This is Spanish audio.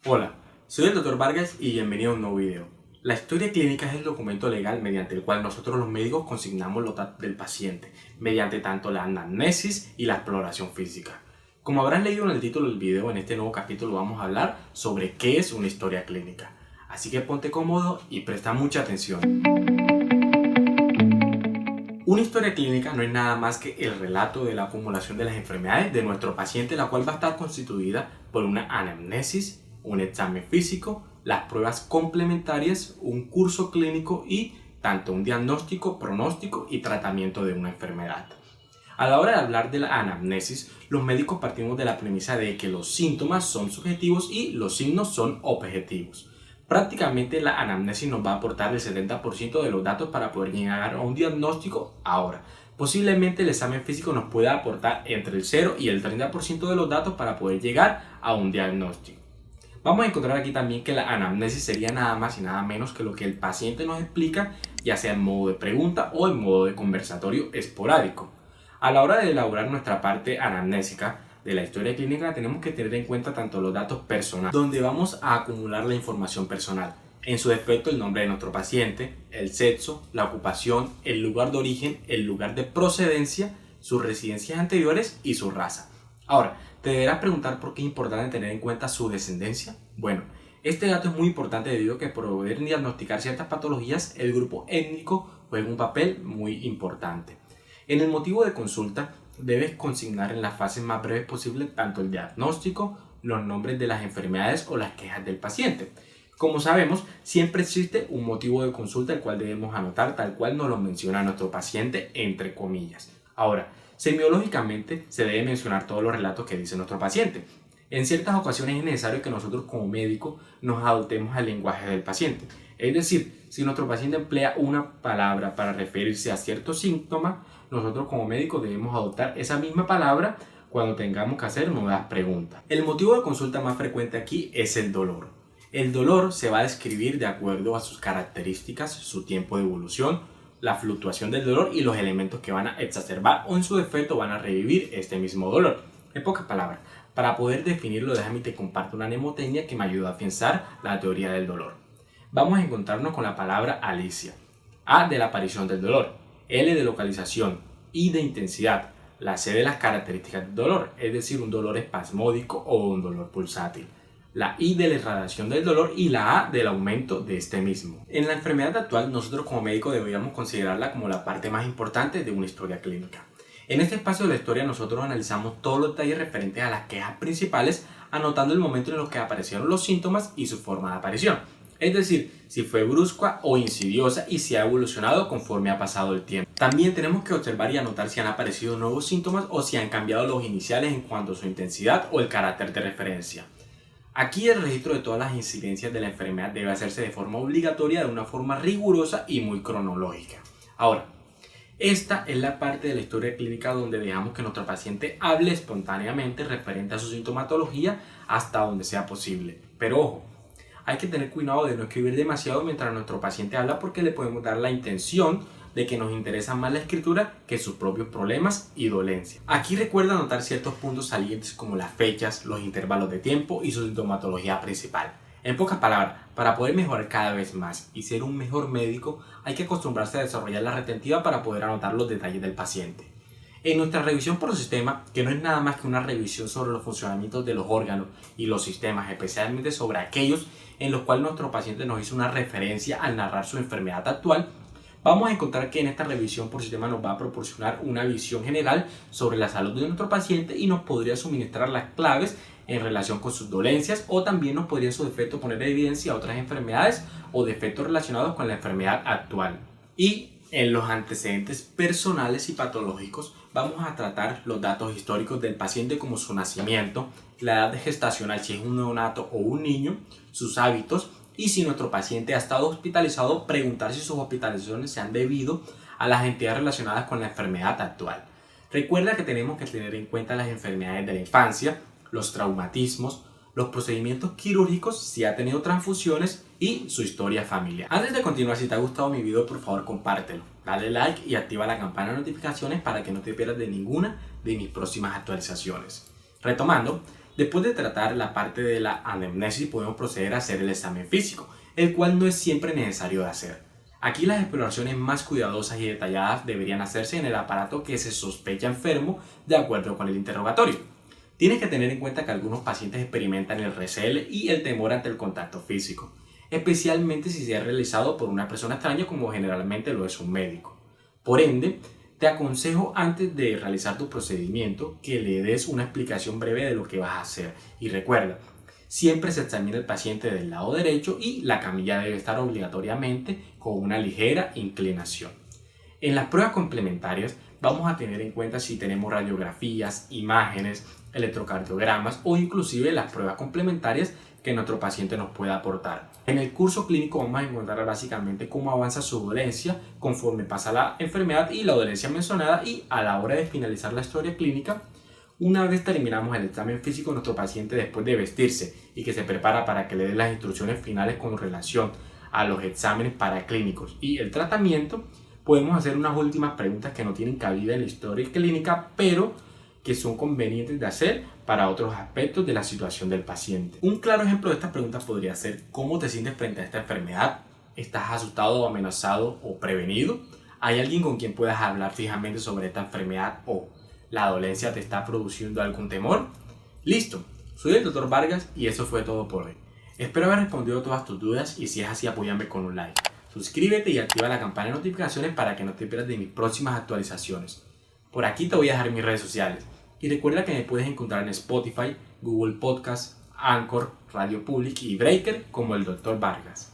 Hola, soy el Dr. Vargas y bienvenido a un nuevo video. La historia clínica es el documento legal mediante el cual nosotros los médicos consignamos los datos del paciente, mediante tanto la anamnesis y la exploración física. Como habrás leído en el título del video, en este nuevo capítulo vamos a hablar sobre qué es una historia clínica. Así que ponte cómodo y presta mucha atención. Una historia clínica no es nada más que el relato de la acumulación de las enfermedades de nuestro paciente, la cual va a estar constituida por una anamnesis, un examen físico, las pruebas complementarias, un curso clínico y tanto un diagnóstico, pronóstico y tratamiento de una enfermedad. A la hora de hablar de la anamnesis, los médicos partimos de la premisa de que los síntomas son subjetivos y los signos son objetivos. Prácticamente la anamnesis nos va a aportar el 70% de los datos para poder llegar a un diagnóstico ahora. Posiblemente el examen físico nos pueda aportar entre el 0 y el 30% de los datos para poder llegar a un diagnóstico. Vamos a encontrar aquí también que la anamnesis sería nada más y nada menos que lo que el paciente nos explica, ya sea en modo de pregunta o en modo de conversatorio esporádico. A la hora de elaborar nuestra parte anamnésica de la historia clínica tenemos que tener en cuenta tanto los datos personales, donde vamos a acumular la información personal, en su defecto el nombre de nuestro paciente, el sexo, la ocupación, el lugar de origen, el lugar de procedencia, sus residencias anteriores y su raza. Ahora, te deberás preguntar por qué es importante tener en cuenta su descendencia. Bueno, este dato es muy importante debido a que para poder diagnosticar ciertas patologías, el grupo étnico juega un papel muy importante. En el motivo de consulta, debes consignar en las fases más breves posibles tanto el diagnóstico, los nombres de las enfermedades o las quejas del paciente. Como sabemos, siempre existe un motivo de consulta el cual debemos anotar tal cual nos lo menciona nuestro paciente entre comillas. Ahora, semiológicamente se debe mencionar todos los relatos que dice nuestro paciente. En ciertas ocasiones es necesario que nosotros como médicos nos adoptemos al lenguaje del paciente. Es decir, si nuestro paciente emplea una palabra para referirse a cierto síntoma, nosotros como médicos debemos adoptar esa misma palabra cuando tengamos que hacer nuevas preguntas. El motivo de consulta más frecuente aquí es el dolor. El dolor se va a describir de acuerdo a sus características, su tiempo de evolución, la fluctuación del dolor y los elementos que van a exacerbar o en su defecto van a revivir este mismo dolor. En pocas palabras, para poder definirlo, déjame te comparto una mnemotecnia que me ayuda a pensar la teoría del dolor. Vamos a encontrarnos con la palabra Alicia. A de la aparición del dolor, L de localización, I de intensidad, la C de las características del dolor, es decir, un dolor espasmódico o un dolor pulsátil, la I de la irradiación del dolor y la A del aumento de este mismo. En la enfermedad actual, nosotros como médicos deberíamos considerarla como la parte más importante de una historia clínica. En este espacio de la historia nosotros analizamos todos los detalles referentes a las quejas principales, anotando el momento en el que aparecieron los síntomas y su forma de aparición. Es decir, si fue brusca o insidiosa y si ha evolucionado conforme ha pasado el tiempo. También tenemos que observar y anotar si han aparecido nuevos síntomas o si han cambiado los iniciales en cuanto a su intensidad o el carácter de referencia. Aquí el registro de todas las incidencias de la enfermedad debe hacerse de forma obligatoria, de una forma rigurosa y muy cronológica. Ahora, esta es la parte de la historia clínica donde dejamos que nuestro paciente hable espontáneamente referente a su sintomatología hasta donde sea posible. Pero ojo, hay que tener cuidado de no escribir demasiado mientras nuestro paciente habla porque le podemos dar la intención de que nos interesa más la escritura que sus propios problemas y dolencias. Aquí recuerda anotar ciertos puntos salientes como las fechas, los intervalos de tiempo y su sintomatología principal. En pocas palabras, para poder mejorar cada vez más y ser un mejor médico, hay que acostumbrarse a desarrollar la retentiva para poder anotar los detalles del paciente. En nuestra revisión por sistema, que no es nada más que una revisión sobre los funcionamientos de los órganos y los sistemas, especialmente sobre aquellos en los cuales nuestro paciente nos hizo una referencia al narrar su enfermedad actual, vamos a encontrar que en esta revisión por sistema nos va a proporcionar una visión general sobre la salud de nuestro paciente y nos podría suministrar las claves en relación con sus dolencias o también nos podría en su defecto poner en evidencia otras enfermedades o defectos relacionados con la enfermedad actual. Y en los antecedentes personales y patológicos vamos a tratar los datos históricos del paciente como su nacimiento, la edad gestacional si es un neonato o un niño, sus hábitos y si nuestro paciente ha estado hospitalizado, preguntar si sus hospitalizaciones se han debido a las entidades relacionadas con la enfermedad actual. Recuerda que tenemos que tener en cuenta las enfermedades de la infancia, los traumatismos, los procedimientos quirúrgicos, si ha tenido transfusiones y su historia familiar. Antes de continuar, si te ha gustado mi video, por favor compártelo, dale like y activa la campana de notificaciones para que no te pierdas de ninguna de mis próximas actualizaciones. Retomando, Después de tratar la parte de la anamnesis, podemos proceder a hacer el examen físico, el cual no es siempre necesario de hacer. Aquí las exploraciones más cuidadosas y detalladas deberían hacerse en el aparato que se sospecha enfermo de acuerdo con el interrogatorio. Tienes que tener en cuenta que algunos pacientes experimentan el recelo y el temor ante el contacto físico, especialmente si se ha realizado por una persona extraña como generalmente lo es un médico. Por ende, te aconsejo antes de realizar tu procedimiento que le des una explicación breve de lo que vas a hacer. Y recuerda, siempre se examina el paciente del lado derecho y la camilla debe estar obligatoriamente con una ligera inclinación. En las pruebas complementarias vamos a tener en cuenta si tenemos radiografías, imágenes, electrocardiogramas o inclusive las pruebas complementarias que nuestro paciente nos pueda aportar. En el curso clínico vamos a encontrar básicamente cómo avanza su dolencia conforme pasa la enfermedad y la dolencia mencionada, y a la hora de finalizar la historia clínica, una vez terminamos el examen físico, nuestro paciente después de vestirse y que se prepara para que le dé las instrucciones finales con relación a los exámenes paraclínicos y el tratamiento, podemos hacer unas últimas preguntas que no tienen cabida en la historia clínica, pero que son convenientes de hacer para otros aspectos de la situación del paciente. Un claro ejemplo de estas preguntas podría ser: ¿cómo te sientes frente a esta enfermedad? ¿Estás asustado o amenazado o prevenido? ¿Hay alguien con quien puedas hablar fijamente sobre esta enfermedad o la dolencia te está produciendo algún temor? Listo, soy el Dr. Vargas y eso fue todo por hoy. Espero haber respondido a todas tus dudas y si es así, apóyame con un like. Suscríbete y activa la campana de notificaciones para que no te pierdas de mis próximas actualizaciones. Por aquí te voy a dejar mis redes sociales. Y recuerda que me puedes encontrar en Spotify, Google Podcast, Anchor, Radio Public y Breaker como el Dr. Vargas.